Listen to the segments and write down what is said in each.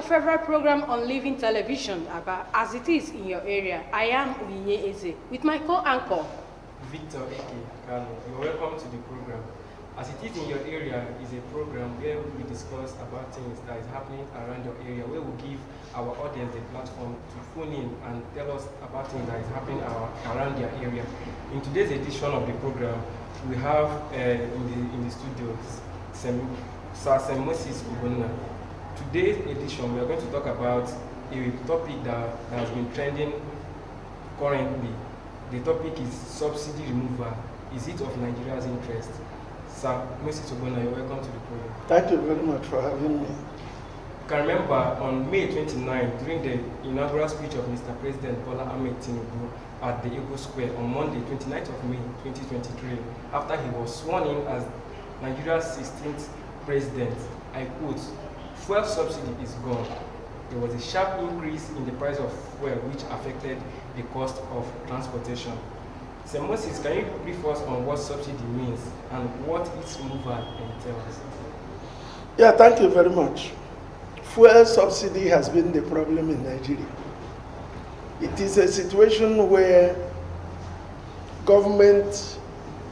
favorite program on Living Television, as it is in your area. I am Uyinye Eze with my co-anchor, Victor Eke Kano. You're welcome to the program. As it is in your area is a program where we discuss about things that is happening around your area, where we give our audience a platform to phone in and tell us about things that is happening around their area. In today's edition of the program, we have in the studio Sir Moses Ubona. Today's edition, we are going to talk about a topic that has been trending currently. The topic is subsidy removal. Is it of Nigeria's interest? Sir Moses Ubona, you're welcome to the program. Thank you very much for having me. You can remember on May 29, during the inaugural speech of Mr. President Bola Ahmed Tinubu at the Ego Square on Monday, 29th of May 2023, after he was sworn in as Nigeria's 16th president, I quote, "Fuel subsidy is gone." There was a sharp increase in the price of fuel which affected the cost of transportation. Sir Moses, can you brief us on what subsidy means and what its removal entails? Yeah, thank you very much. Fuel subsidy has been the problem in Nigeria. It is a situation where government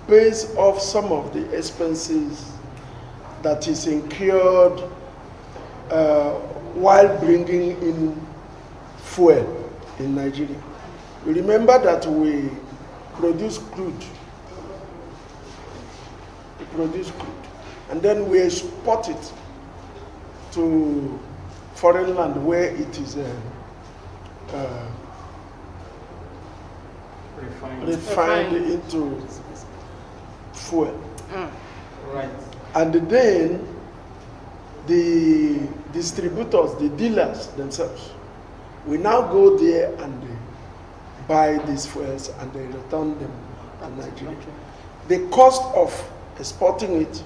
pays off some of the expenses that is incurred while bringing in fuel in Nigeria. You remember that we produce crude. And then we export it to foreign land where it is refined into fuel. Right. And then the distributors, the dealers themselves, we now go there and they buy these fuels and they return them to Nigeria. The cost of exporting it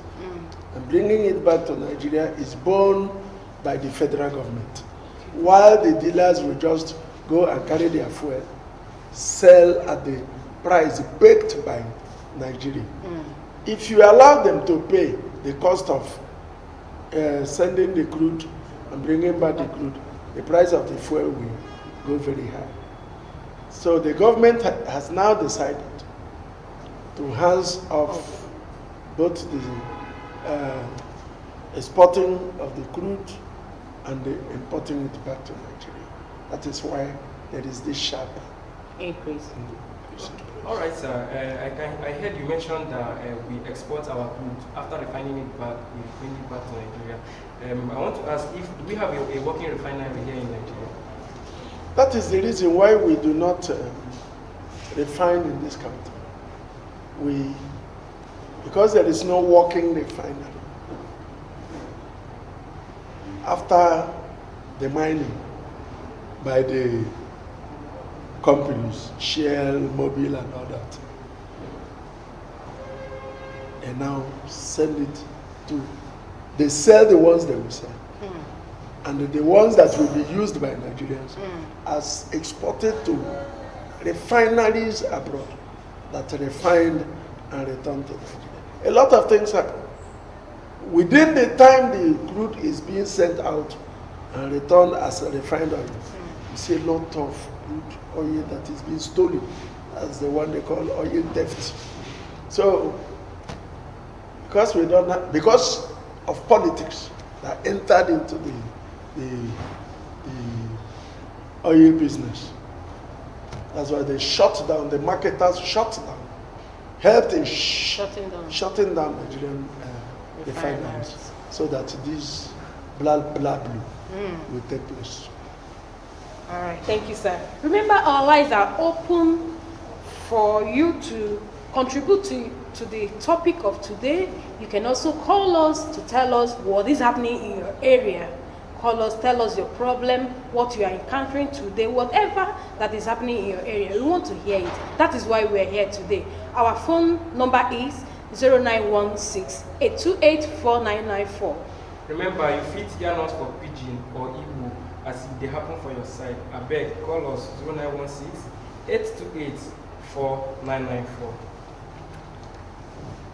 and bringing it back to Nigeria is borne by the federal government, while the dealers will just go and carry their fuel, sell at the price baked by Nigeria. If you allow them to pay the cost of sending the crude and bringing back the crude, the price of the fuel will go very high. So the government has now decided to hands off both the exporting of the crude and the importing it back to Nigeria. That is why there is this sharp increase. All right, sir. I heard you mention that we export our crude after refining it back. We bring it back to Nigeria. I want to ask if we have a working refinery here in Nigeria. That is the reason why we do not refine in this country. Because there is no working refinery. After the mining by the companies, Shell, Mobil, and all that, and now send it to, they sell the ones they will sell. And the ones that will be used by Nigerians as exported to refineries abroad that refined and returned to Nigeria. A lot of things happen. Within the time the crude is being sent out and returned as a refined oil, you see a lot of crude oil that is being stolen, as the one they call oil theft. So, because of politics that entered into the oil business, that's why they shut down, the marketers shut down, helped in shutting down Nigerian refineries, so that this blah blue will take place. All right, thank you, sir. Remember, our lines are open for you to contribute to the topic of today. You can also call us to tell us what is happening in your area. Call us, tell us your problem, what you are encountering today, whatever that is happening in your area. We want to hear it. That is why we are here today. Our phone number is 0916-828-4994. Remember, you fit hear us for Pidgin or Igbo as if they happen for your side. I beg, call us 0916-828-4994.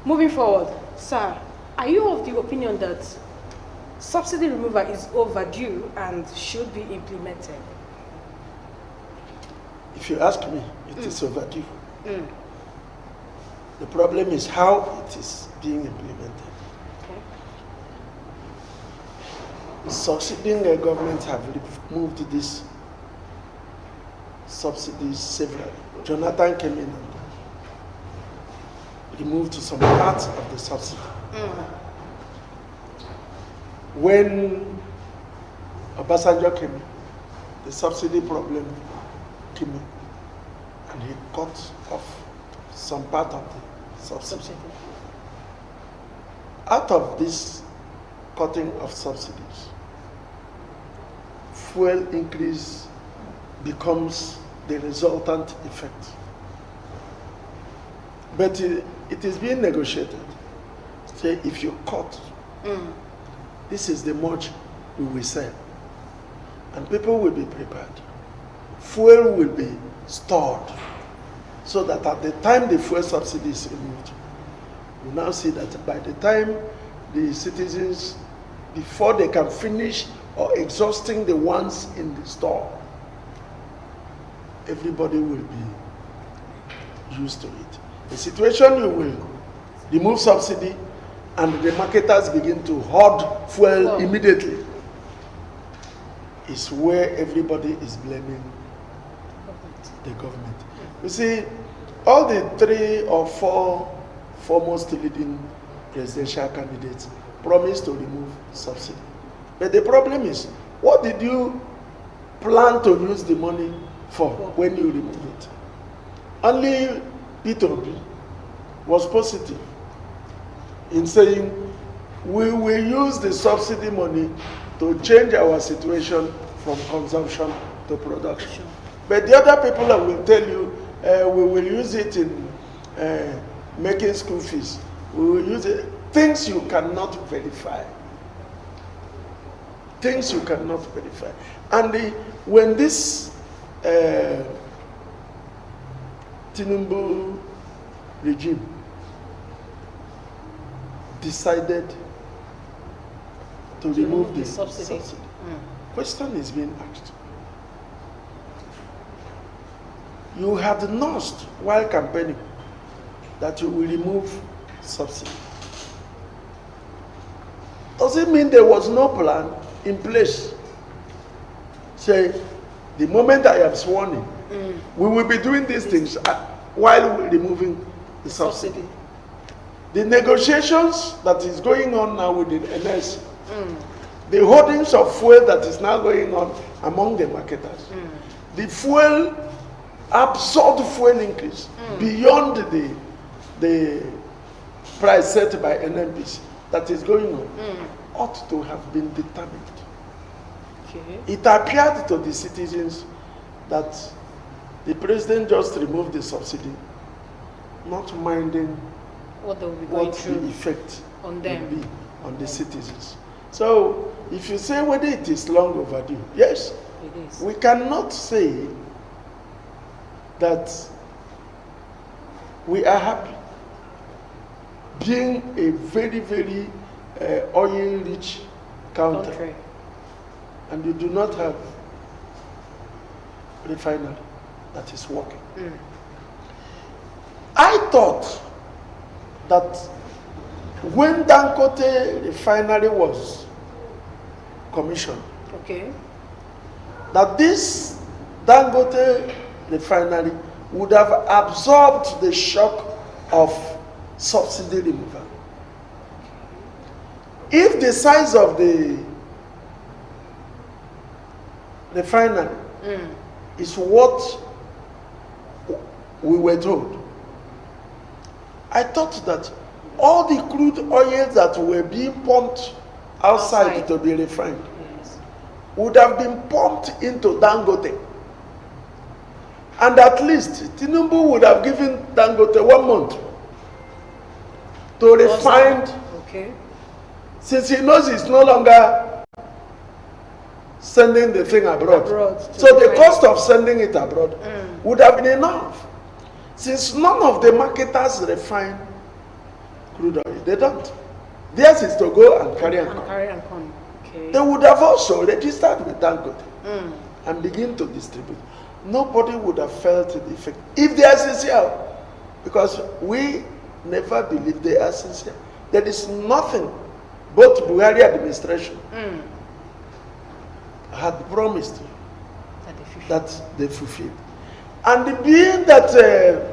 Moving forward, sir, are you of the opinion that subsidy removal is overdue and should be implemented? If you ask me, it is overdue. The problem is how it is being implemented. Okay. Succeeding governments have removed these subsidies severally. Jonathan came in and removed some parts of the subsidy. When Obasanjo came in, the subsidy problem came in, and he cut off some part of the subsidy. Out of this cutting of subsidies, fuel increase becomes the resultant effect. But it is being negotiated. Say, if you cut, this is the much we will sell. And people will be prepared. Fuel will be stored. So that at the time the fuel subsidy is removed, you now see that by the time the citizens, before they can finish or exhausting the ones in the store, everybody will be used to it. The situation you will remove subsidy and the marketers begin to hoard fuel immediately is where everybody is blaming the government. You see, all the 3 or 4 foremost leading presidential candidates promised to remove subsidy. But the problem is, what did you plan to use the money for when you remove it? Only Peter Obi was positive in saying, we will use the subsidy money to change our situation from consumption to production. But the other people will tell you, we will use it in making school fees. We will use it. Things you cannot verify. Things you cannot verify. And when this Tinubu regime decided to remove the subsidy, question is being asked. You had announced while campaigning that you will remove subsidy. Does it mean there was no plan in place? Say, the moment I am sworn in, we will be doing these things while removing the subsidy. The negotiations that is going on now with the NS, the holdings of fuel that is now going on among the marketers, the fuel, absurd fuel increase beyond the price set by NNPC that is going on ought to have been determined. Okay. It appeared to the citizens that the president just removed the subsidy, not minding what they will be going through the effect on them, will be on the citizens. So, if you say whether it is long overdue, yes, it is. We cannot say that we are happy being a very, very oil-rich country, and you do not have refinery that is working. I thought that when Dangote refinery was commissioned, that this Dangote refinery would have absorbed the shock of subsidy removal. If the size of the refinery is what we were told, I thought that all the crude oils that were being pumped outside to be refined would have been pumped into Dangote. And at least Tinubu would have given Dangote 1 month to refine, since he knows he's no longer sending the thing abroad. So the cost of sending it abroad would have been enough. Since none of the marketers refine crude oil, they don't. Theirs is to go and carry and come. Okay. They would have also registered with Dangote and begin to distribute. Nobody would have felt the effect if they are sincere, because we never believe they are sincere. There is nothing both Buhari administration had promised that they fulfilled. And being that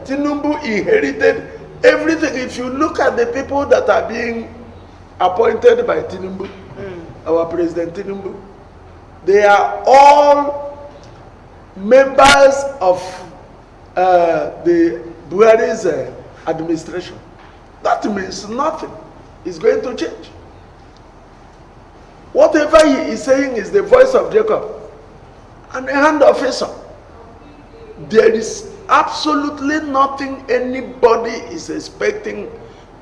Tinubu inherited everything, if you look at the people that are being appointed by Tinubu, our President Tinubu, they are all members of the Buhari's administration. That means nothing is going to change. Whatever he is saying is the voice of Jacob and the hand of Esau. There is absolutely nothing anybody is expecting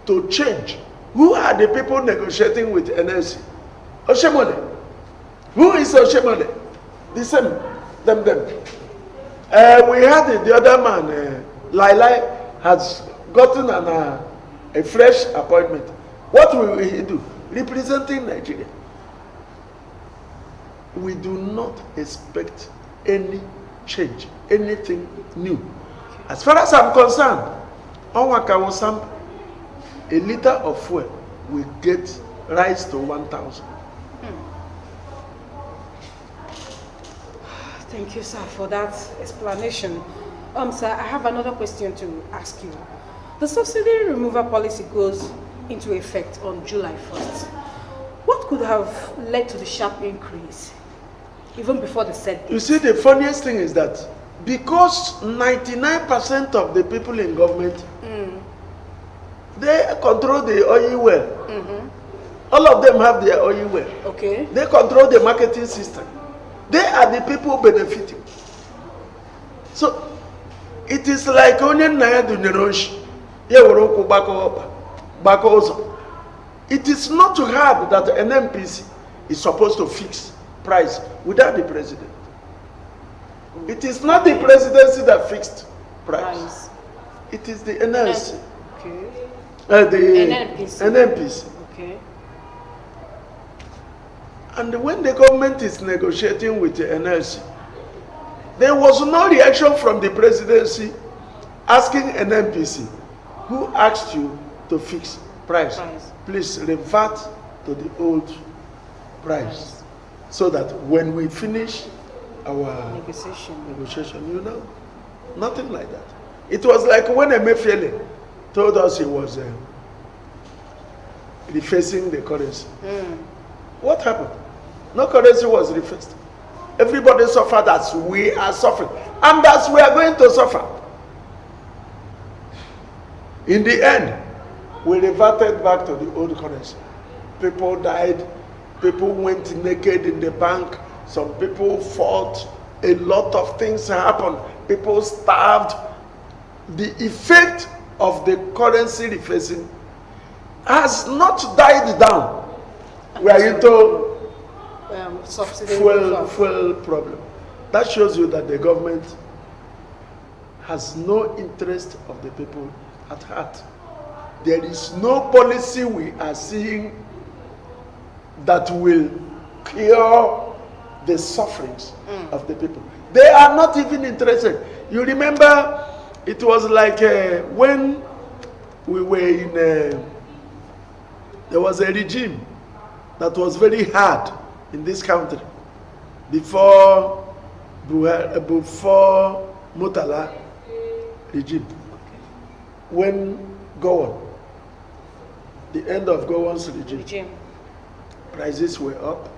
to change. Who are the people negotiating with NLC? Oshemole. Who is Oshemole? The same. Them. We had the other man, Lailai, has gotten a fresh appointment. What will he do? Representing Nigeria. We do not expect any change, anything new. As far as I'm concerned, a liter of fuel will get rise to 1,000. Thank you, sir, for that explanation. Sir, I have another question to ask you. The subsidy removal policy goes into effect on July 1st. What could have led to the sharp increase, even before the set date? You see, the funniest thing is that because 99% of the people in government, they control the oil well. All of them have their oil well. Okay. They control the marketing system. They are the people benefiting. So it is like onion na dunyeroshi. It is not too hard that an MPC is supposed to fix price without the president. It is not the presidency that fixed price. It is the NLC. Okay. The NMPC. Okay. And when the government is negotiating with the NLC, there was no reaction from the presidency asking NMPC, who asked you to fix price? Please revert to the old price. So that when we finish our negotiation, you know, nothing like that. It was like when Emefiele told us he was refacing the currency. What happened? No currency was refaced. Everybody suffered as we are suffering, and as we are going to suffer. In the end, we reverted back to the old currency. People died. People went naked in the bank. Some people fought. A lot of things happened. People starved. The effect of the currency refacing has not died down. We are into fuel problem. That shows you that the government has no interest of the people at heart. There is no policy we are seeing that will cure the sufferings of the people. They are not even interested. You remember, it was like when we were in, there was a regime that was very hard in this country before Murtala regime. When Gowon, the end of Gowon's regime, prices were up,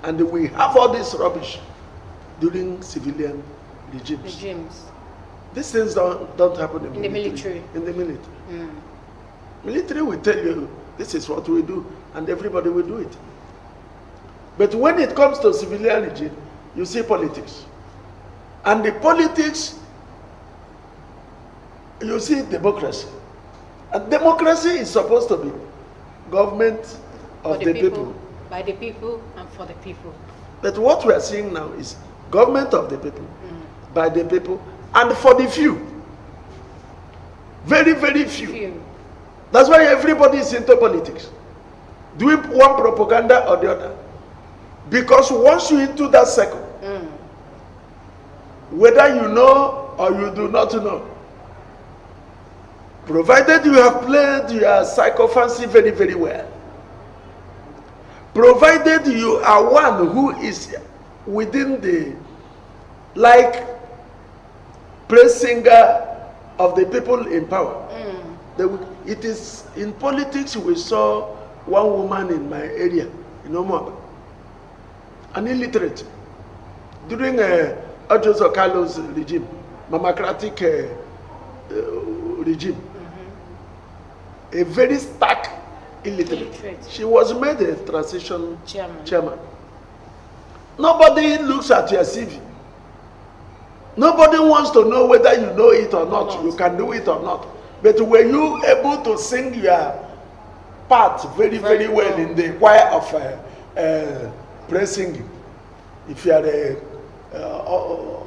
and we have all this rubbish during civilian regimes. These things don't happen in the military. In the military. Military will tell you, this is what we do, and everybody will do it. But when it comes to civilian regime, you see politics. And the politics, you see democracy. And democracy is supposed to be government of the people. By the people and for the people. But what we are seeing now is government of the people, by the people, and for the few. Very, very few. That's why everybody is into politics. doing one propaganda or the other. Because once you into that circle, whether you know or you do not know, provided you have played your psychophancy very, very well, provided you are one who is within the, like, praise singer of the people in power. It is in politics. We saw one woman in my area, in Omaba, an illiterate, during Ojo Carlos regime, mamocratic regime, a very stark illiterate. She was made a transition chairman. Nobody looks at your CV. Nobody wants to know whether you know it or not. You can do it or not. But were you able to sing your part very, very well in the choir of praise singing? If you are a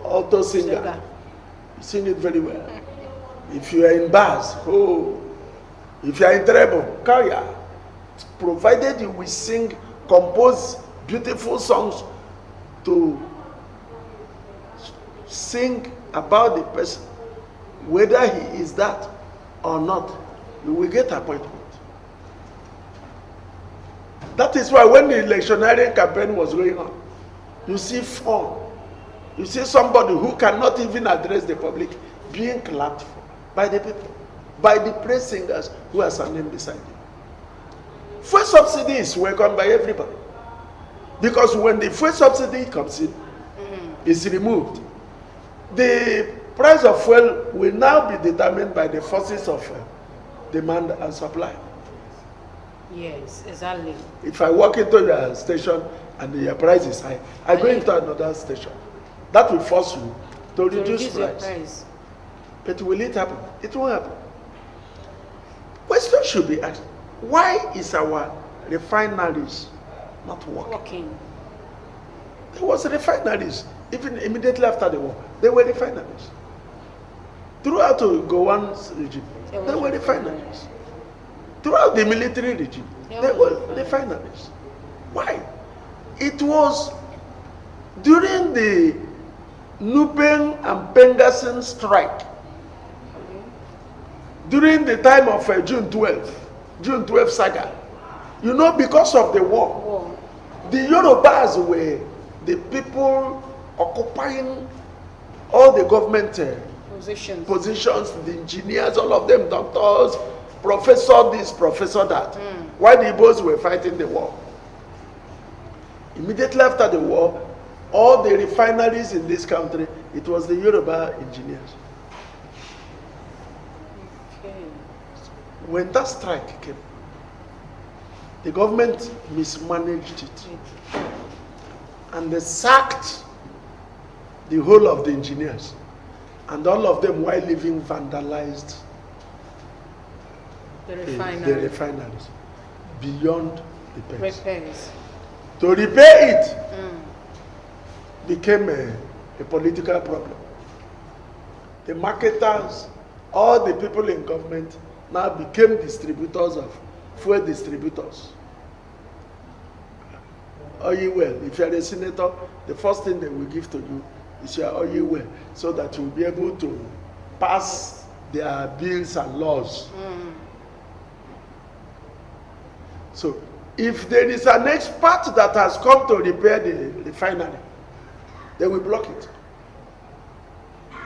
alto singer, you sing it very well. If you are in bass, if you are in treble, choir, provided you will sing, compose beautiful songs to sing about the person, whether he is that or not, you will get appointment. That is why when the electioneering campaign was going on, you see fun. You see somebody who cannot even address the public being clapped for by the people, by the praise singers who are standing beside him. Fuel subsidy is welcomed by everybody. Because when the fuel subsidy comes in, is removed, the price of fuel will now be determined by the forces of demand and supply. Yes, exactly. If I walk into your station and your price is high, I go into another station. That will force you to reduce price. But will it happen? It won't happen. Question should be asked: why is our refineries not working? There was refineries even immediately after the war. There were refineries throughout the Gowon's regime. There were refineries throughout the military regime. There were refineries. Why? It was during the Nupen and Pengassin strike, during the time of June 12 saga. You know, because of the war, the Yorubas were the people occupying all the government positions, the engineers, all of them, doctors, professor this, professor that, while the Igbos were fighting the war. Immediately after the war, all the refineries in this country, it was the Yoruba engineers. When that strike came, the government mismanaged it. And they sacked the whole of the engineers. And all of them, while living, vandalized the refineries beyond repairs. To repair it became a political problem. The marketers, all the people in government now became distributors of fuel distributors. Oil well, if you are a senator, the first thing they will give to you is your oil well, so that you will be able to pass their bills and laws. So, if there is an expert that has come to repair the refinery, they will block it.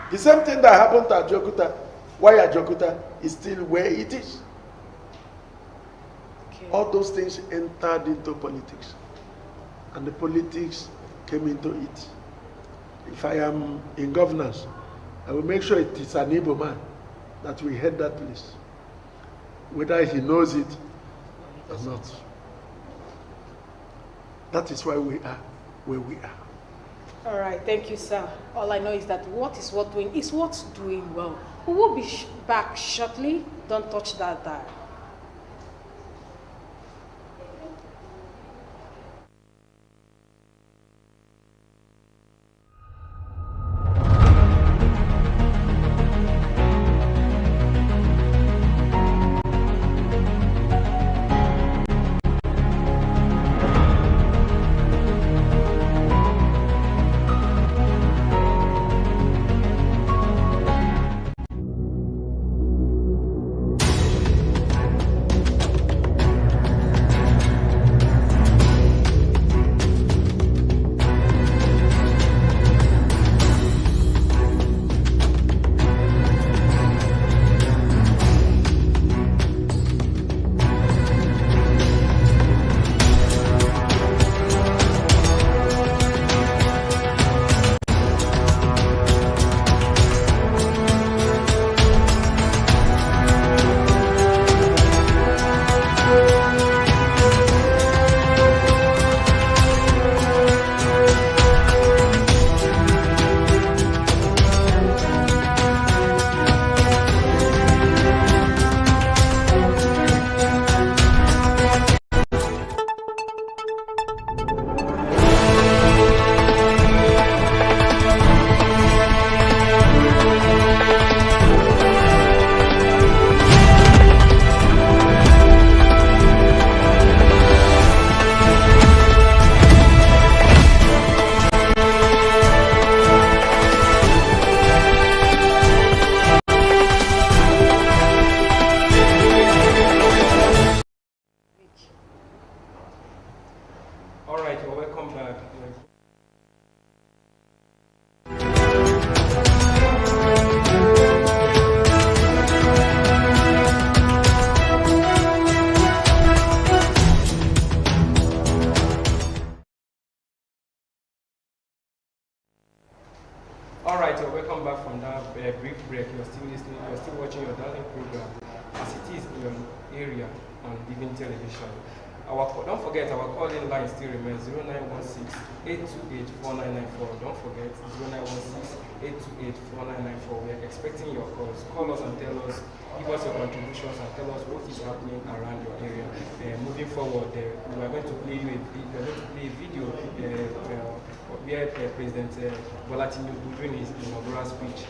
The same thing that happened to Ajokuta, why Ajokuta is still where it is. All those things entered into politics, and the politics came into it. If I am in governance, I will make sure it is an able man that will head that place, whether he knows it or not. That is why we are where we are. All right, thank you, sir. All I know is that what is worth doing is what's doing well. We will be back shortly. Don't touch that dial. All right, you're welcome back from that brief break. You're still listening, you're still watching your darling program as it is in your area on Living Television. Don't forget, our calling line still remains 0916-828-4994. Don't forget, 0916-828-4994. We are expecting your calls. Call us and tell us, give us your contributions and tell us what is happening around your area. Moving forward, we are going to play you a video where President Bola Tinubu, during his inaugural speech,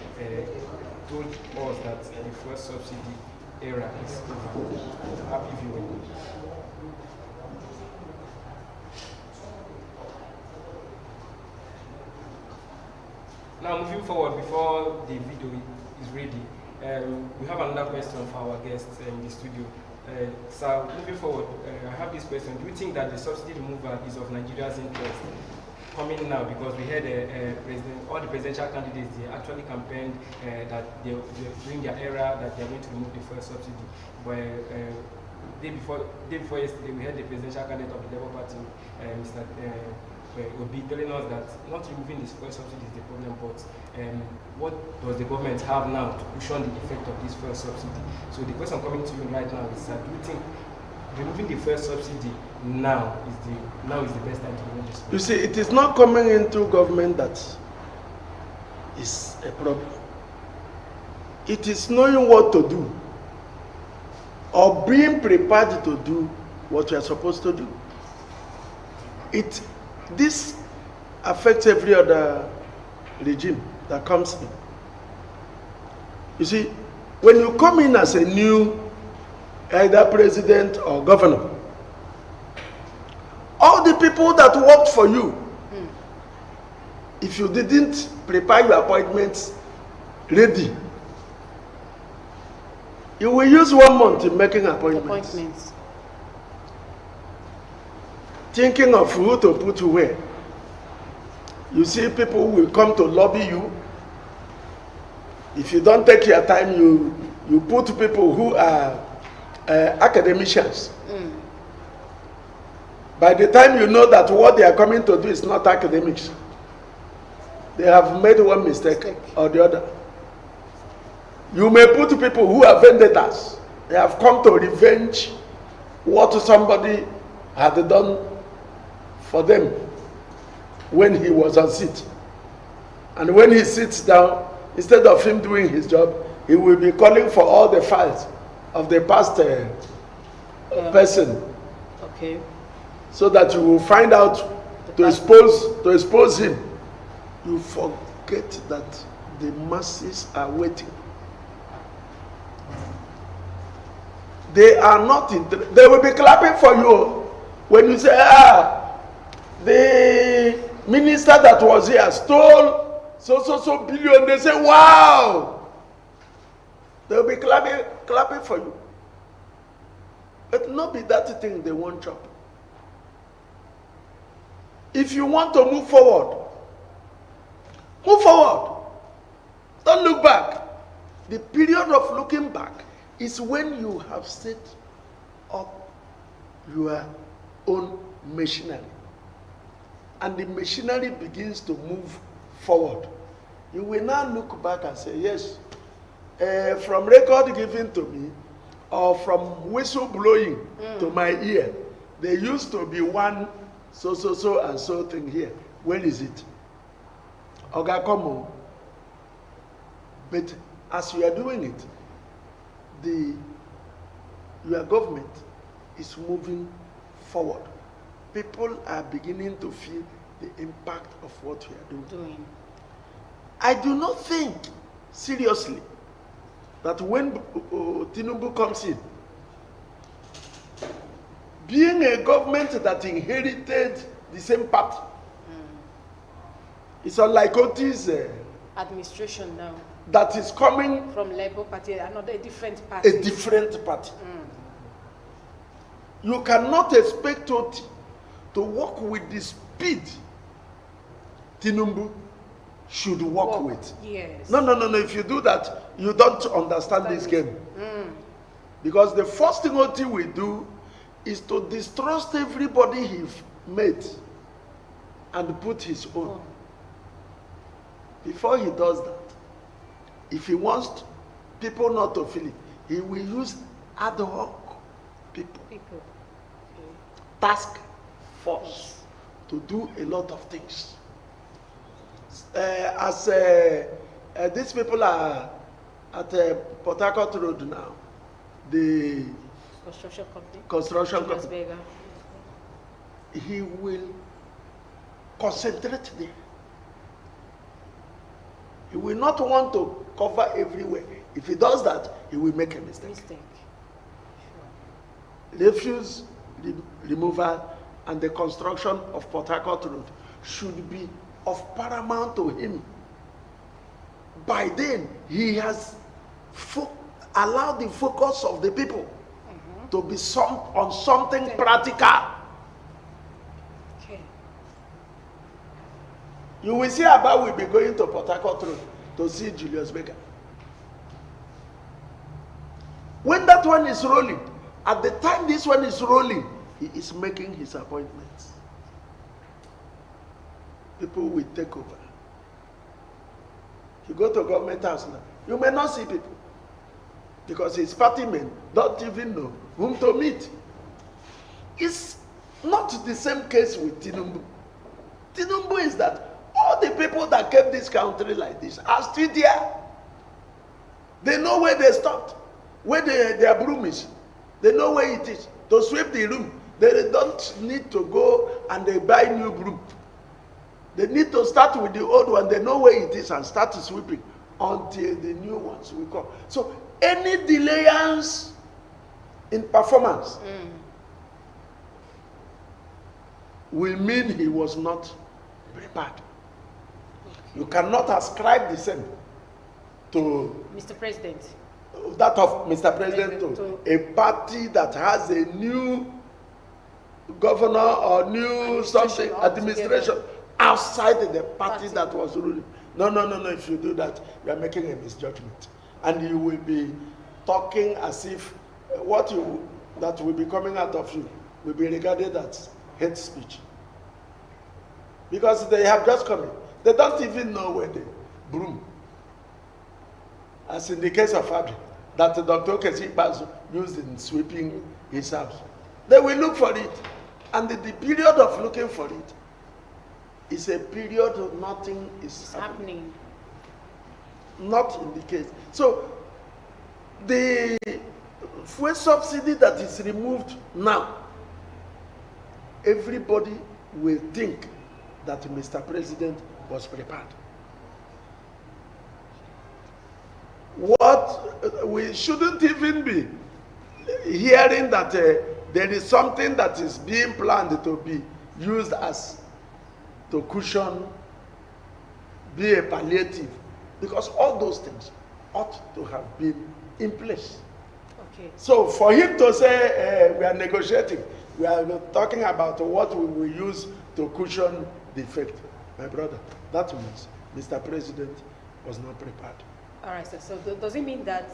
told us that the first subsidy era is over. Happy viewing. Now, moving forward, before the video is ready, we have another question for our guests in the studio. So, moving forward, I have this question. Do you think that the subsidy removal is of Nigeria's interest coming now? Because we had all the presidential candidates, they actually campaigned that during their era that they are going to remove the first subsidy. But day before yesterday, we had the presidential candidate of the Labour Party, Mr. Obi, telling us that not removing this first subsidy is the problem, but what does the government have now to cushion the effect of this first subsidy? So the question coming to you right now is, do you think removing the first subsidy now is the best time to remove this? You see, it is not coming into government that is a problem. It is knowing what to do or being prepared to do what you are supposed to do. This affects every other regime that comes in. You see, when you come in as a new either president or governor, all the people that worked for you, if you didn't prepare your appointments ready, you will use 1 month in making appointments. Thinking of who to put where. You see, people will come to lobby you. If you don't take your time, you put people who are academicians. By the time you know that what they are coming to do is not academics, they have made one mistake or the other. You may put people who are vendettas. They have come to revenge what somebody had done for them when he was on seat. And when he sits down, instead of him doing his job, he will be calling for all the files of the past person. Okay. So that you will find out to expose him. You forget that the masses are waiting. They are not they will be clapping for you when you say, the minister that was here stole so billion. They say, wow. They'll be clapping for you. But not be that thing they won't chop. If you want to move forward, move forward. Don't look back. The period of looking back is when you have set up your own machinery. And the machinery begins to move forward. You will now look back and say, yes, from record given to me, or from whistle blowing to my ear, there used to be one so and so thing here. When is it? Oga, come on. But as you are doing it, your government is moving forward. People are beginning to feel the impact of what we are doing. I do not think seriously that when Tinubu comes in, being a government that inherited the same party, it's unlike Oti's administration now. That is coming from Labour Party, another different party. A different party. You cannot expect Oti to work with the speed Tinubu should work with. Yes. No. If you do that, you don't understand this game. Because the first thing Oti will do is to distrust everybody he made and put his own. before he does that, if he wants people not to feel it, he will use ad hoc people, task force to do a lot of things. As these people are at Port Harcourt Road now, the construction company, he will concentrate there. He will not want to cover everywhere. If he does that, he will make a mistake. Refuse removal and the construction of Port Harcourt Road should be of paramount to him. By then, he has allowed the focus of the people to be on something practical. Okay. You will see about will be going to Port Harcourt Road to see Julius Berger. When that one is rolling, at the time this one is rolling, he is making his appointments. People will take over. You go to government house now, you may not see people because his party men don't even know whom to meet. It's not the same case with Tinubu. Tinubu is that all the people that kept this country like this are still there. They know where they stopped, where their broom is. They know where it is. To sweep the room, they don't need to go and they buy new broom. They need to start with the old one. They know where it is and start sweeping until the new ones will come. So any delayance in performance will mean he was not prepared. You cannot ascribe the same to Mr. President. That of Mr. President to a party that has a new governor or new something administration outside the party that was ruling. No. If you do that, you are making a misjudgment. And you will be talking as if that will be coming out of you will be regarded as hate speech. Because they have just come in. They don't even know where the broom, as in the case of Abi, that Dr. Okesi Bazu used in sweeping his house. They will look for it. And the period of looking for it is a period of nothing is happening. Not in the case. So the fuel subsidy that is removed now, everybody will think that Mr. President was prepared. What we shouldn't even be hearing that there is something that is being planned to be used as to cushion, be a palliative, because all those things ought to have been in place. Okay. So for him to say we are negotiating, we are talking about what we will use to cushion the effect, my brother, that means Mr. President was not prepared. All right, sir. So does it mean that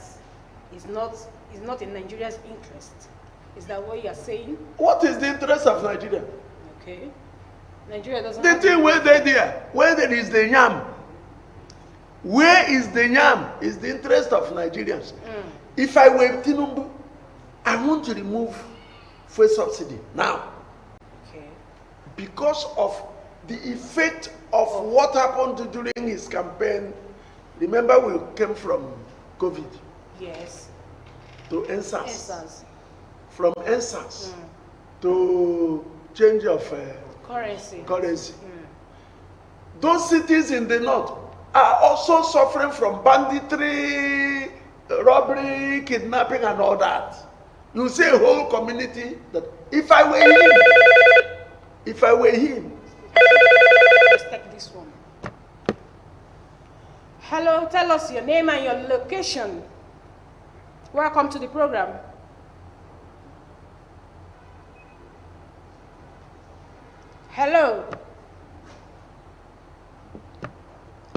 it's not in Nigeria's interest? Is that what you are saying? What is the interest of Nigeria? Okay. Nigeria doesn't. The thing where they there, where there is the yam. Where is the yam? Is the interest of Nigerians. If I were Tinubu, I want to remove fuel subsidy now. Okay. Because of the effect of what happened during his campaign. Remember, we came from COVID. Yes. To NSAS. NSAS. From NSAS to change of currency. Those cities in the north are also suffering from banditry, robbery, kidnapping, and all that. You see a whole community that if I were him, let's take this one. Hello, tell us your name and your location. Welcome to the program. Hello.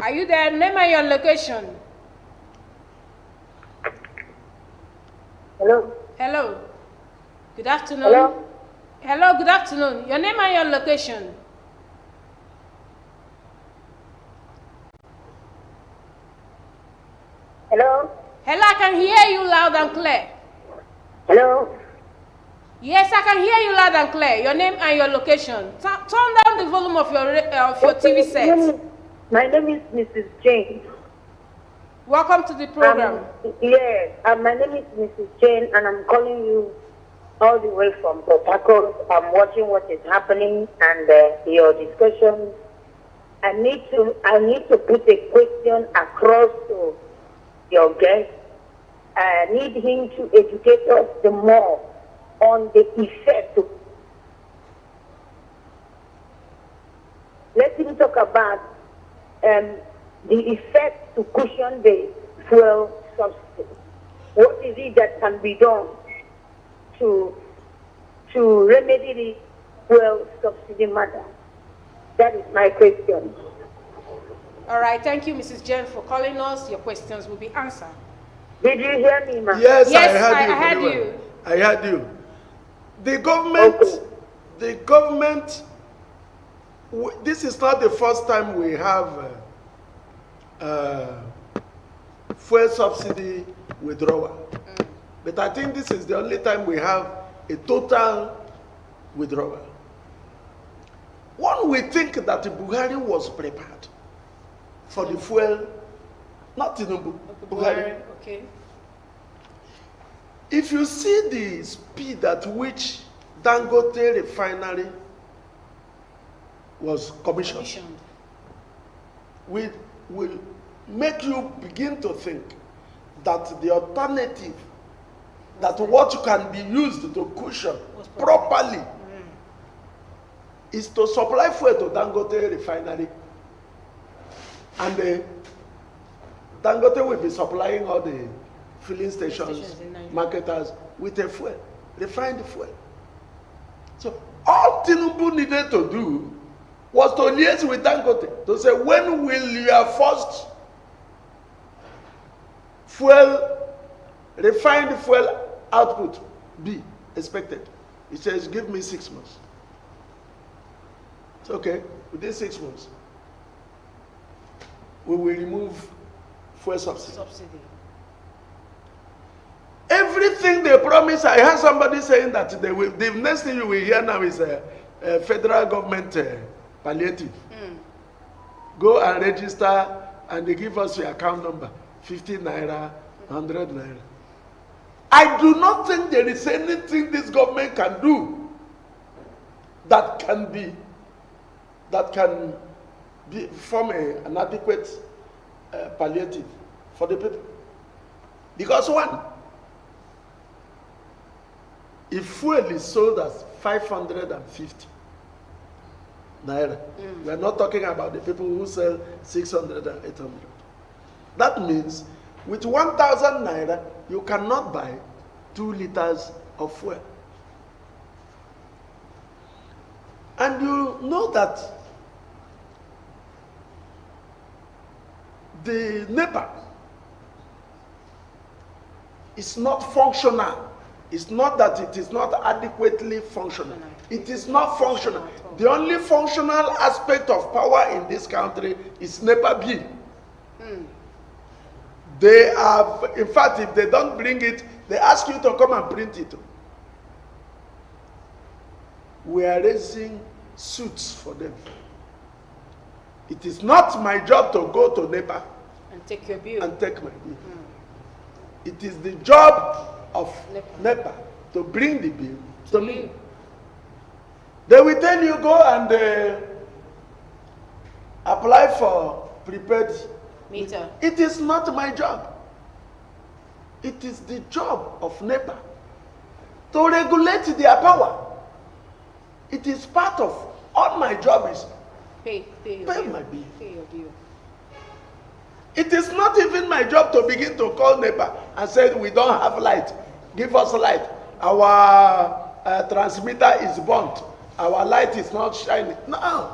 Are you there? Name and your location. Hello. Hello. Good afternoon. Hello. Hello, good afternoon. Your name and your location. Hello? Hello, I can hear you loud and clear. Hello? Yes, I can hear you loud and clear. Your name and your location. Turn down the volume of your TV set. My name is Mrs. Jane. Welcome to the program. Yes, my name is Mrs. Jane, and I'm calling you all the way from Port Harcourt. I'm watching what is happening and your discussions. I need to put a question across to your guest. I need him to educate us the more on the effect. Let him talk about the effect to cushion the fuel subsidy. What is it that can be done to remedy the fuel subsidy matter? That is my question. All right, thank you, Mrs. Jen, for calling us. Your questions will be answered. Did you hear me, ma'am? Yes, I heard you. I heard you. The government, this is not the first time we have fuel subsidy withdrawal. But I think this is the only time we have a total withdrawal. One, we think that Buhari was prepared for the fuel, not Tinubu, Buhari. Okay. If you see the speed at which Dangote refinery was commissioned, will make you begin to think that the alternative, that what can be used to cushion properly, is to supply fuel to Dangote refinery, and Dangote will be supplying all the filling stations, marketers with a fuel, refined fuel. So all Tinubu needed to do was to liaise with Dangote to say, when will your first fuel, refined fuel output be expected? He says, give me 6 months. It's okay, within 6 months, we will remove fuel subsidy. Everything they promise, I heard somebody saying that they will, the next thing you will hear now is a federal government palliative. Go and register and they give us your account number, 50 naira, 100 naira. I do not think there is anything this government can do that can form an adequate palliative for the people. Because one, if fuel is sold as 550 naira, we are not talking about the people who sell 600 and 800. That means with 1,000 naira, you cannot buy 2 liters of fuel. And you know that the NEPA is not functional. It's not that it is not adequately functional. It is not functional. The only functional aspect of power in this country is NEPA bill. They have, in fact, if they don't bring it, they ask you to come and print it. We are raising suits for them. It is not my job to go to NEPA and take your bill. And take my bill. It is the job of NEPA to bring the bill to me. They will tell you, go and apply for prepaid meter. It is not my job. It is the job of NEPA to regulate their power. It is part of all my job is pay my bill. Pay your bill. It is not even my job to begin to call NEPA and say, we don't have light. Give us light. Our transmitter is burnt. Our light is not shining. No.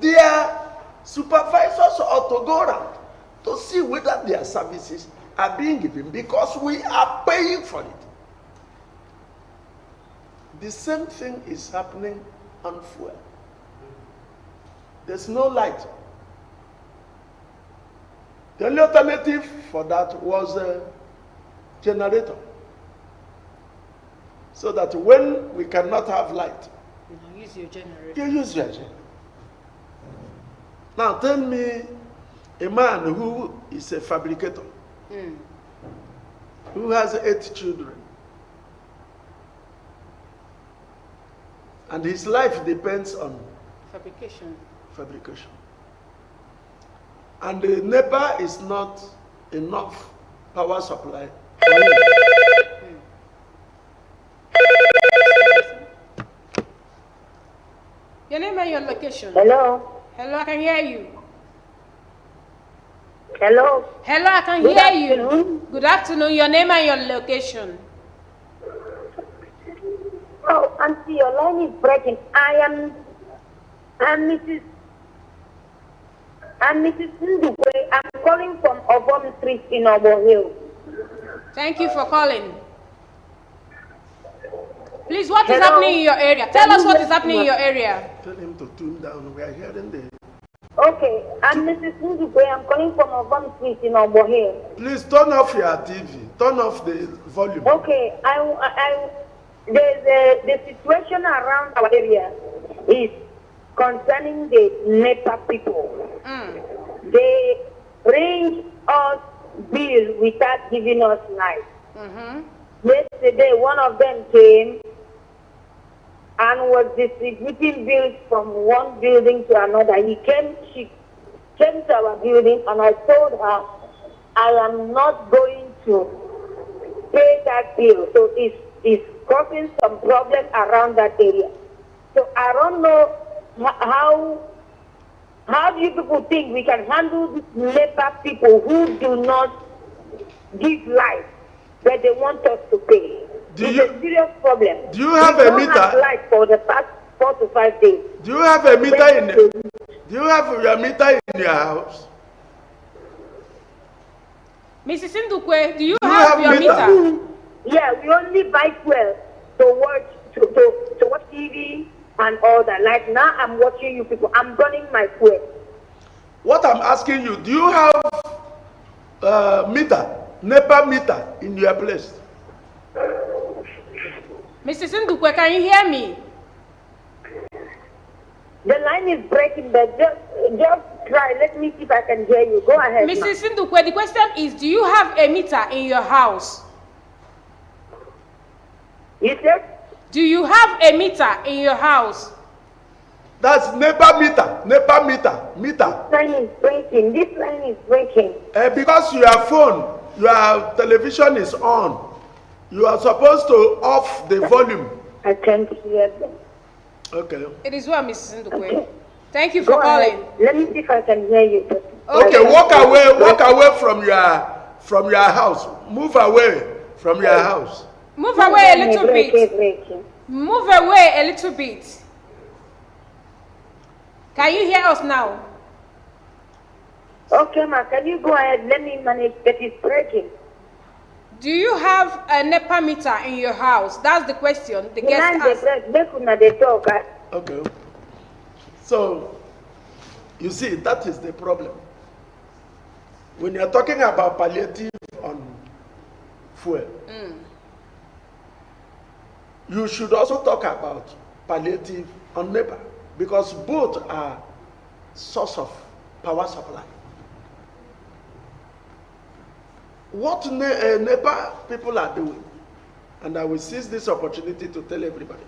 Their supervisors ought to go around to see whether their services are being given, because we are paying for it. The same thing is happening on fuel. There's no light. The only alternative for that was a generator. So that when we cannot have light, Use your generator. you use your generator. Now tell me a man who is a fabricator, who has 8 children, and his life depends on fabrication. And the NEPA is not enough power supply for him. Your name and your location. Hello? Hello, I can hear you. Hello? Hello, I can Good hear you. afternoon. Good afternoon. Your name and your location. Oh, Auntie, your line is breaking. I'm Mrs. Ndukwe. I'm calling from Obom Street in Obo Hill. Thank you for calling. Please, what is Hello? happening in your area? Tell us what is happening in your area. Tell him to tune down. We are hearing the. Okay, I'm Mrs. Ndukwe. I'm calling from Obom Street in Obo Hill. Please turn off your TV. Turn off the volume. Okay, the situation around our area is concerning the NEPA people. They bring us bill without giving us light. Yesterday, one of them came and was distributing bills from one building to another. She came to our building, and I told her, I am not going to pay that bill. So it's causing some problem around that area. So I don't know how do you people think we can handle these NEPA people who do not give light, but they want us to pay? It's a serious problem. Do you have a meter? Have light for the past 4 to 5 days. Do you have a meter in? Do you have your meter in your house? Mrs. Ndukwe, do you have your meter? Yeah, we only buy fuel to watch TV and all that. Like now, I'm watching you people. I'm burning my fuel. What I'm asking you, do you have NEPA meter in your place? Mrs. Ndukwe, can you hear me? The line is breaking, but just try. Let me see if I can hear you. Go ahead. Mrs. Ndukwe, the question is, do you have a meter in your house? You said? Do you have a meter in your house? That's NEPA meter. NEPA meter. This line is breaking. This line is breaking. Because your phone, your television is on. You are supposed to off the volume. I can't hear them. Okay. It is well, Mrs. Ndukwe. Okay. Thank you for Go calling. ahead. Let me see if I can hear you. Okay, walk away from your house. Move away from your house. Move away a little bit. Breaking. Move away a little bit. Can you hear us now? Okay, ma, can you go ahead? Let me manage, but it's breaking. Do you have a NEPA meter in your house? That's the question. The guest asked. Okay. So, you see, that is the problem. When you're talking about palliative on fuel, you should also talk about palliative on NEPA, because both are source of power supply. What NEPA people are doing, and I will seize this opportunity to tell everybody,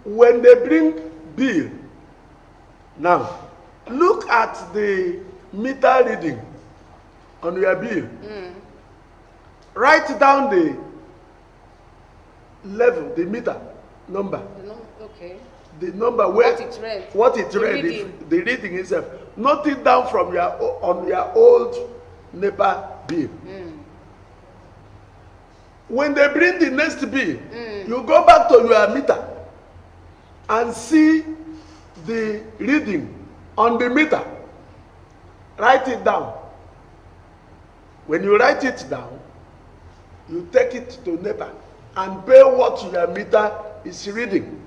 when they bring bill, now look at the meter reading on your bill. Write down the level, the meter number. Okay. The number where What it read. The reading itself. Note it down from on your old NEPA bill. When they bring the next bill, you go back to your meter and see the reading on the meter. Write it down. When you write it down, you take it to NEPA and pay what your meter is reading.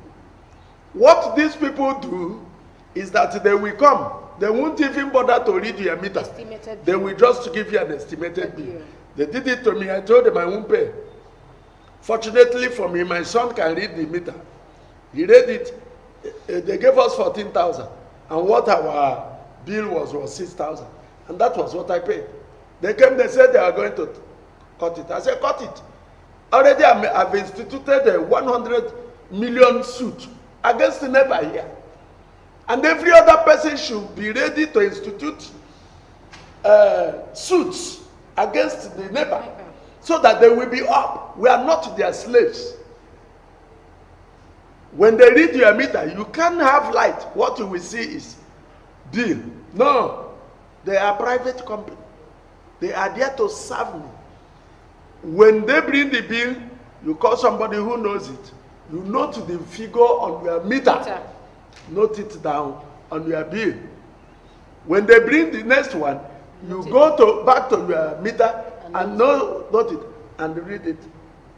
What these people do is that they will come they won't even bother to read your meter. Estimated They bill. will just give you an estimated Bill. bill. They did it to me. I told them I won't pay. Fortunately for me, my son can read the meter. He read it. They gave us 14,000, and what our bill was 6,000, and that was what I paid. They came. They said they are going to cut it. I said, cut it. Already, I've instituted a 100 million suit against the neighbor here, and every other person should be ready to institute suits against the neighbor, so that they will be up. We are not their slaves. When they read your meter, you can't have light. What you will see is bill. No, they are private company. They are there to serve me. When they bring the bill, you call somebody who knows it. You note the figure on your meter. Note it down on your bill. When they bring the next one, you go back to your meter and note it and read it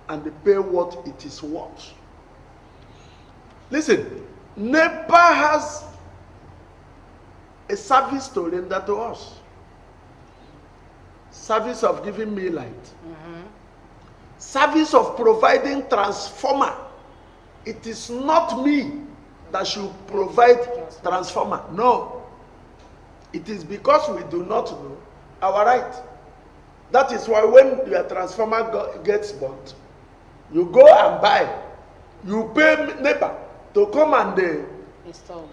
and pay what it is worth. Listen, NEPA has a service to render to us. Service of giving me light. Service of providing transformer. It is not me that should provide transformer. No. It is because we do not know our right. That is why when your transformer gets burnt, you go and buy. You pay NEPA to come and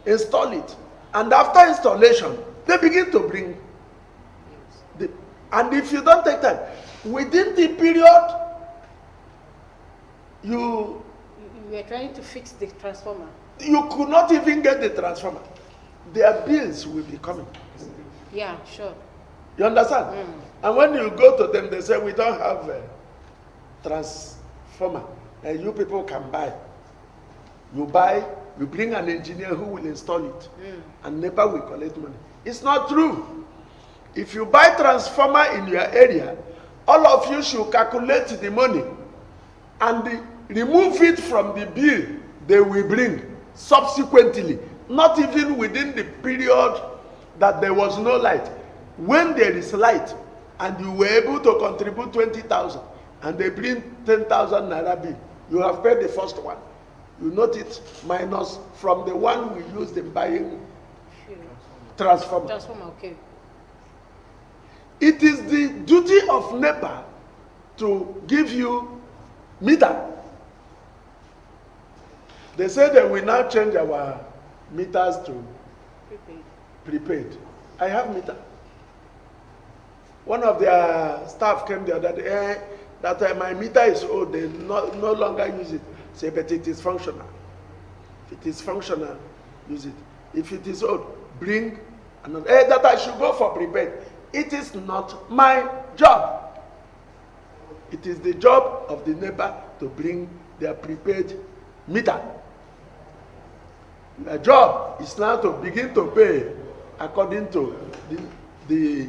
install it. And after installation, they begin to bring. And if you don't take time, within the period, you were trying to fix the transformer. You could not even get the transformer. Their bills will be coming. Yeah, sure. You understand? And when you go to them, they say, we don't have a transformer. And you people can buy. You buy, you bring an engineer who will install it. And NEPA will collect money. It's not true. If you buy transformer in your area, all of you should calculate the money and remove it from the bill they will bring subsequently, not even within the period that there was no light. When there is light and you were able to contribute 20,000 and they bring 10,000 naira bill, you have paid the first one. You note it minus from the one we used in buying transformer. Transformer, okay. It is the duty of NEPA to give you meter. They say that we now change our meters to prepaid. I have meter. One of their staff came the other day, that my meter is old, they no longer use it. Say, but it is functional. If it is functional, use it. If it is old, bring another. That I should go for prepaid. It is not my job. It is the job of the neighbor to bring their prepaid meter. Your job is now to begin to pay according to the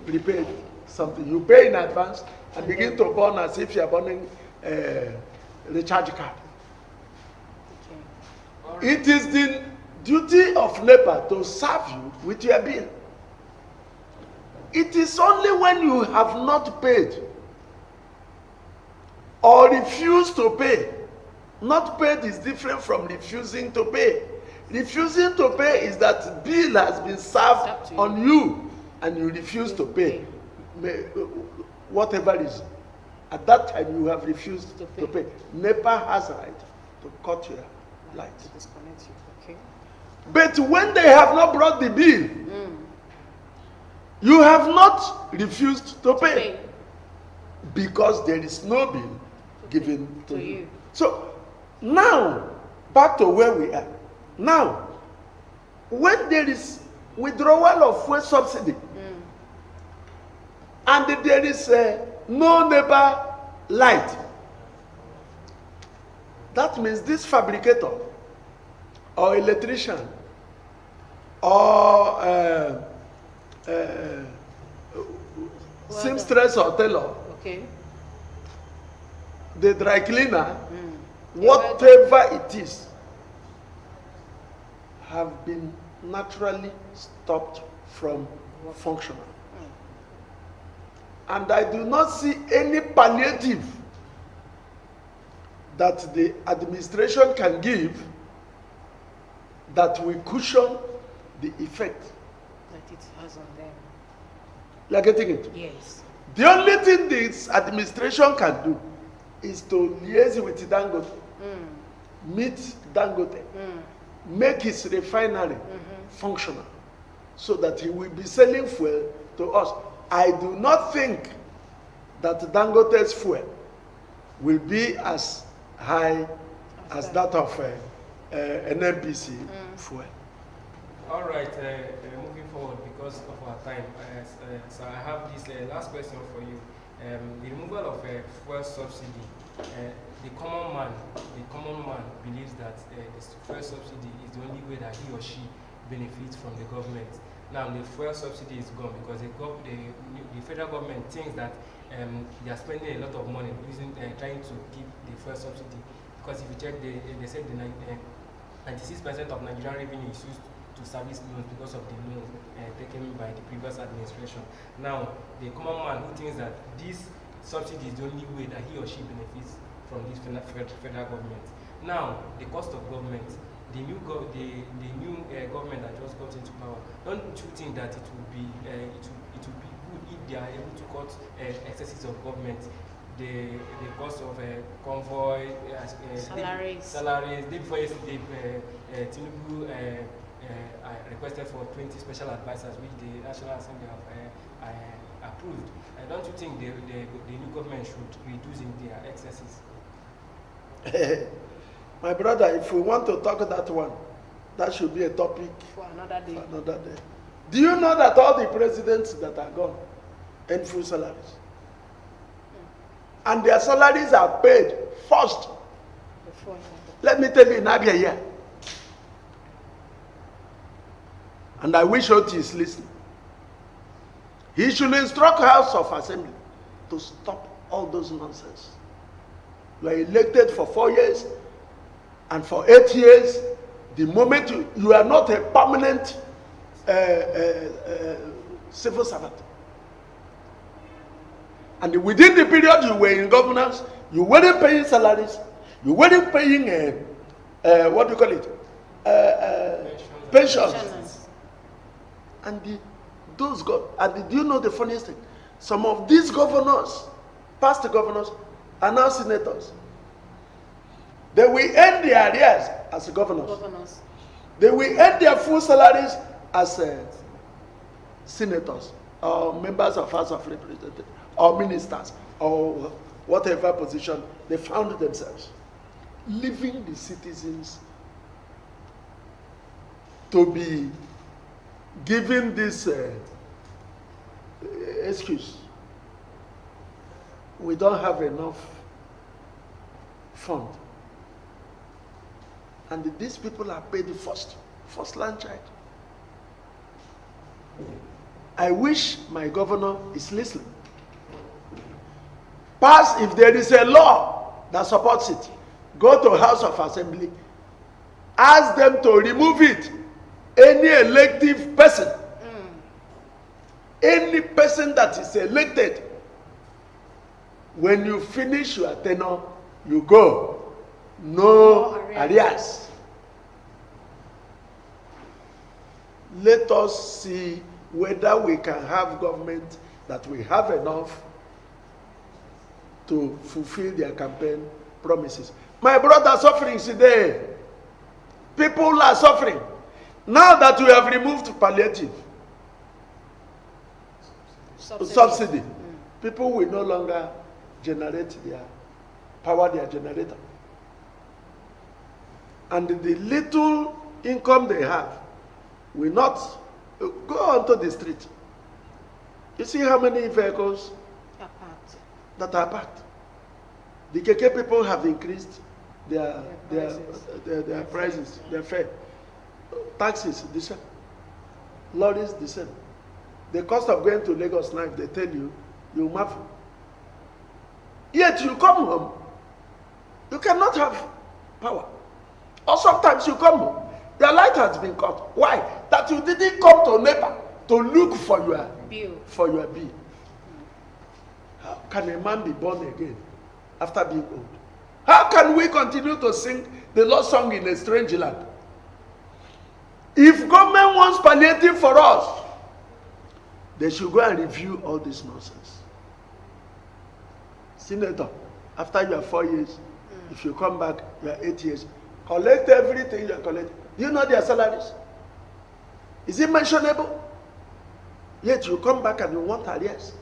prepaid something. You pay in advance and begin to burn as if you are burning a recharge card. Okay. It is the duty of NEPA to serve you with your bill. It is only when you have not paid or refuse to pay. Not paid is different from refusing to pay. Refusing to pay is that bill has been served on you and you refuse to pay. Whatever reason. At that time you have refused to pay. NEPA has a right to cut your light. To disconnect you. Okay. But when they have not brought the bill, you have not refused to pay. Because there is no bill given to you. So now, back to where we are. Now, when there is withdrawal of fuel subsidy, and there is no NEPA light, that means this fabricator or electrician or seamstress or tailor, okay, the dry cleaner, whatever it is, have been naturally stopped from functioning. And I do not see any palliative that the administration can give that will cushion the effect That it has on them. you are getting it. Yes. The only thing this administration can do is to liaise with Dangote, meet Dangote, make his refinery functional, so that he will be selling fuel to us. I do not think that Dangote's fuel will be as high as that of NNPC fuel. All right, moving forward because of our time. So I have this last question for you. The removal of fuel subsidy. The common man believes that this fuel subsidy is the only way that he or she benefits from the government. Now the fuel subsidy is gone because the federal government thinks that they are spending a lot of money trying to keep the fuel subsidy. Because if you check, they said the 96% of Nigerian revenue is used to service loans because of the loans taken by the previous administration. Now, the common man who thinks that this subsidy is the only way that he or she benefits from this federal government. Now, the cost of government, the new government that just got into power, don't you think that it would be good if they are able to cut excesses of government? The cost of convoy, salaries. Day before yesterday, Tinubu requested for 20 special advisors, which the National Assembly have approved. Don't you think the new government should reduce in their excesses? My brother, if we want to talk that one, that should be a topic For another day. Do you know that all the presidents that are gone earn full salaries? And their salaries are paid first. Before Let me tell you in Abia here. And I wish Oti is listening. He should instruct House of Assembly to stop all those nonsense. You are elected for 4 years, and for 8 years, the moment you are not a permanent civil servant. And within the period you were in governance, you weren't paying salaries, you weren't paying what do you call it? Pensions. And do you know the funniest thing? Some of these governors, past governors, are now senators. They will end their arrears as governors. They will end their full salaries as senators or members of House of Representatives or ministers or whatever position they found themselves, leaving the citizens to be given this excuse. We don't have enough fund. And these people are paid the first land child. I wish my governor is listening. Pass, if there is a law that supports it, go to House of Assembly, ask them to remove it. Any elective person, any person that is elected, when you finish your tenure, you go. No arrears. Let us see whether we can have government that we have enough to fulfill their campaign promises. My brother suffering today. People are suffering. Now that we have removed palliative subsidy, people will no longer power their generator. And the little income they have will not go onto the street. You see how many vehicles that are parked. The KK people have increased their prices, their fare. Taxes, the same. Lorries, the same. The cost of going to Lagos now, if they tell you, you marvel. Yet you come home, you cannot have power. Or sometimes you come home, your light has been cut. Why? that you didn't come to NEPA to look for your bill. How can a man be born again after being old? How can we continue to sing the Lord's song in a strange land? If government wants palliative for us, they should go and review all this nonsense. Senator, after you are 4 years, if you come back, you are 8 years. Collect everything you are collecting. Do you know their salaries? Is it mentionable? Yet you come back and you want arrears.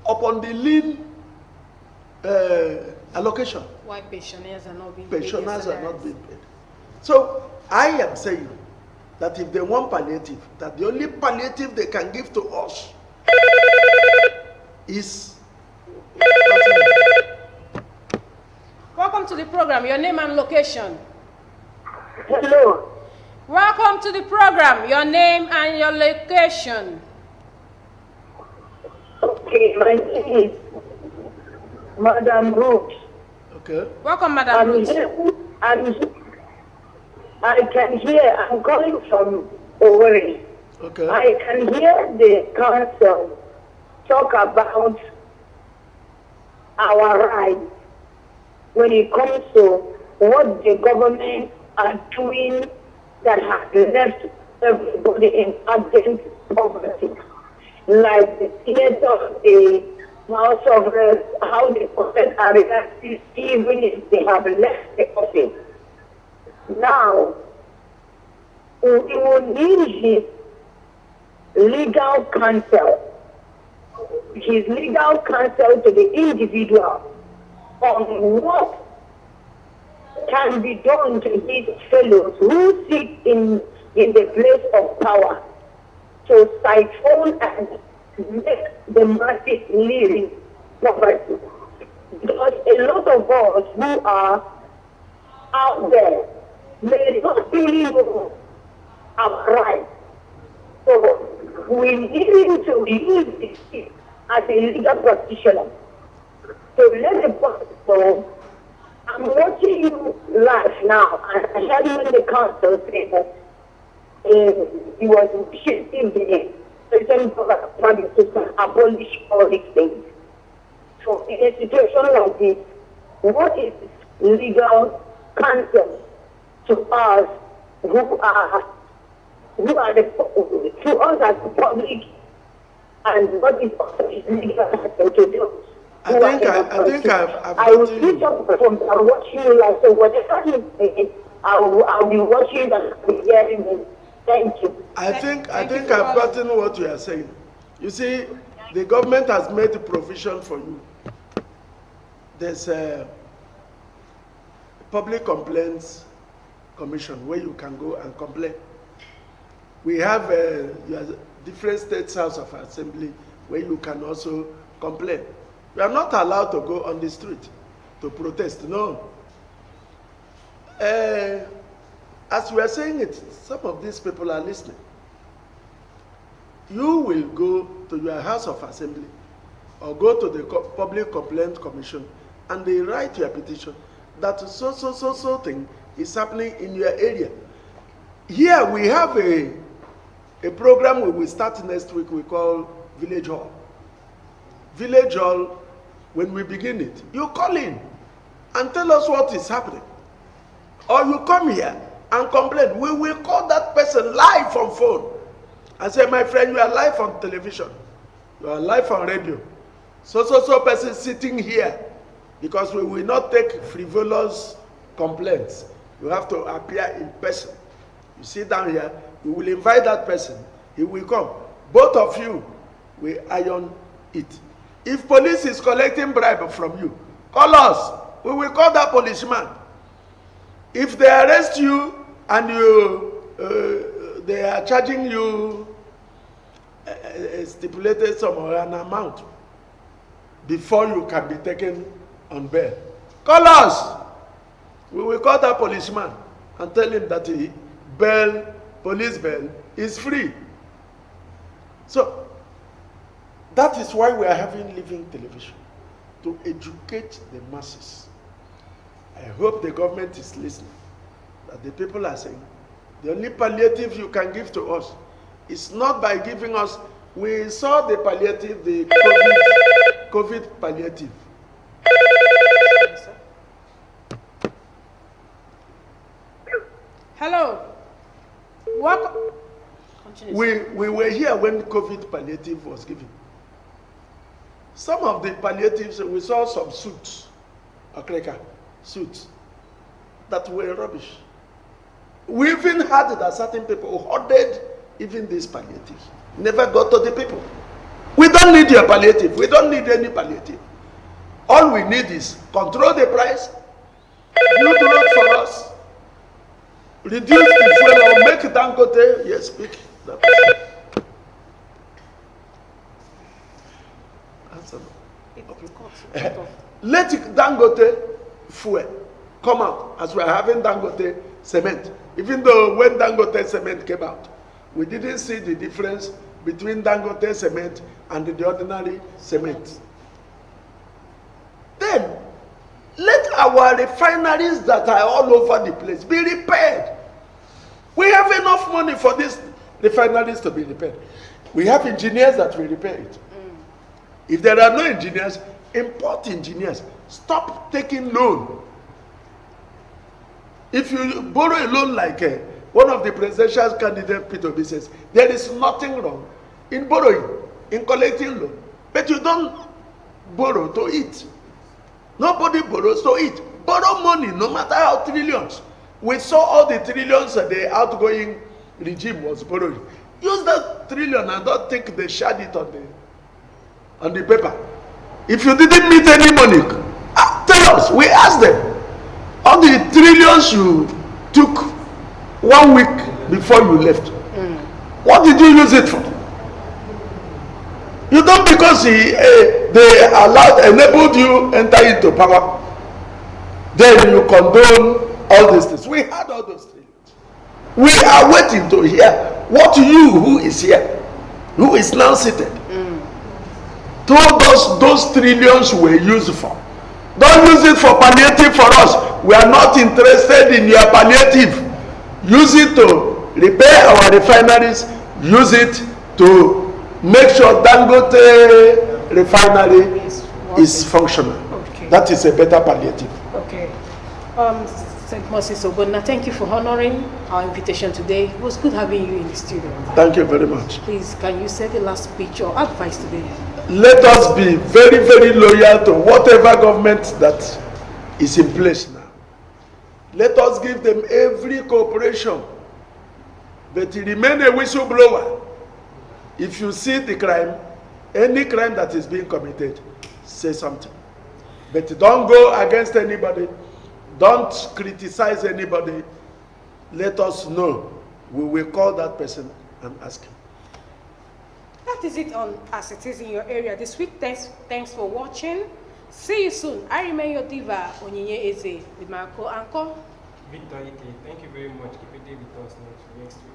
Upon the lean allocation. Why pensioners are not being pensioners are not being paid. So I am saying that if they want palliative, that the only palliative they can give to us is. Welcome to the program. Your name and location. Hello. Welcome to the program. Your name and your location. Okay, my name is Madam Ruth. Okay. Welcome, Madam Ruth. I can hear, I'm calling from Owerri. Okay. I can hear the council talk about our rights when it comes to what the government are doing that has left everybody in abject poverty. Like the theater, the House of Reps, how they collect our taxes even if they have left the office. Now, we will need his legal counsel to the individual on what can be done to these fellows who sit in the place of power to siphon and make the masses live in poverty. Because a lot of us who are out there may not really know our rights. So we need to use this as a legal practitioner. So let the person know, I'm watching you live now, and I heard when the council say that he was shifting the president government to abolish all these things. So in a situation like this, what is legal counsel to us who are to us as the public, and what is legal counsel to those? I will switch up from watching you like, so whatever you say, I'll be watching and be hearing it. Thank you. I think I've gotten what you are saying. You see, the government has made a provision for you. There's a public complaints commission where you can go and complain. We have different states house of assembly where you can also complain. We are not allowed to go on the street to protest, no. As we are saying it, some of these people are listening. You will go to your house of assembly or go to the public complaint commission and they write your petition that so thing is happening in your area. Here we have a program we will start next week we call Village Hall. Village Hall, when we begin it, you call in and tell us what is happening. Or you come here and complain. We will call that person live on phone and say, my friend, you are live on television. You are live on radio. So person sitting here, because we will not take frivolous complaints. You have to appear in person. You sit down here, we will invite that person. He will come. Both of you will iron it. If police is collecting bribe from you, call us. We will call that policeman. If they arrest you and they are charging you a stipulated sum or an amount before you can be taken on bail, call us. We will call that policeman and tell him that police bail is free. So that is why we are having living television, to educate the masses. I hope the government is listening, that the people are saying, The only palliative you can give to us is not by giving us. We saw the palliative, the COVID palliative. Hello. Welcome. We were here when COVID palliative was given. Some of the palliatives, we saw some suits, suits, that were rubbish. We even heard that certain people hoarded even these palliatives. Never got to the people. We don't need your palliative. We don't need any palliative. All we need is control the price, build road for us, reduce the fuel, or make Dangote. Yes, speak. Let Dangote fuel come out as we are having Dangote cement. Even though when Dangote cement came out, we didn't see the difference between Dangote cement and the ordinary cement. Then, let our refineries that are all over the place be repaired. We have enough money for these refineries to be repaired. We have engineers that will repair it. If there are no engineers, import engineers. Stop taking loan. If you borrow a loan like one of the presidential candidates, Peter Obi, says, there is nothing wrong in borrowing, in collecting loan. But you don't borrow to eat. Nobody borrows to eat. Borrow money, no matter how trillions. We saw all the trillions that the outgoing regime was borrowing. Use that trillion and don't think they shared it on the paper. If you didn't meet any money, tell us. We asked them. All the trillions you took 1 week before you left, what did you use it for? You don't, because they enabled you enter into power, then you condone all these things. We had all those things. We are waiting to hear what you, who is here, who is now seated, told us those trillions were used for. Don't use it for palliative for us. We are not interested in your palliative. Use it to repair our refineries. Use it to make sure Dangote refinery is functional. Okay. That is a better palliative. Okay. St. Moses Ogbonna, thank you for honoring our invitation today. It was good having you in the studio. Thank you very much. Please, can you say the last speech or advice today? Let us be very, very loyal to whatever government that is in place now. Let us give them every cooperation, but remain a whistleblower. If you see the crime, any crime that is being committed, say something. But don't go against anybody. Don't criticize anybody. Let us know. We will call that person and ask him. That is it on As It Is in Your Area this week. Thanks for watching. See you soon. I remain your diva, Onyinye Eze, with my co-anchor, Victor Ike. Thank you very much. Keep it there with us next week.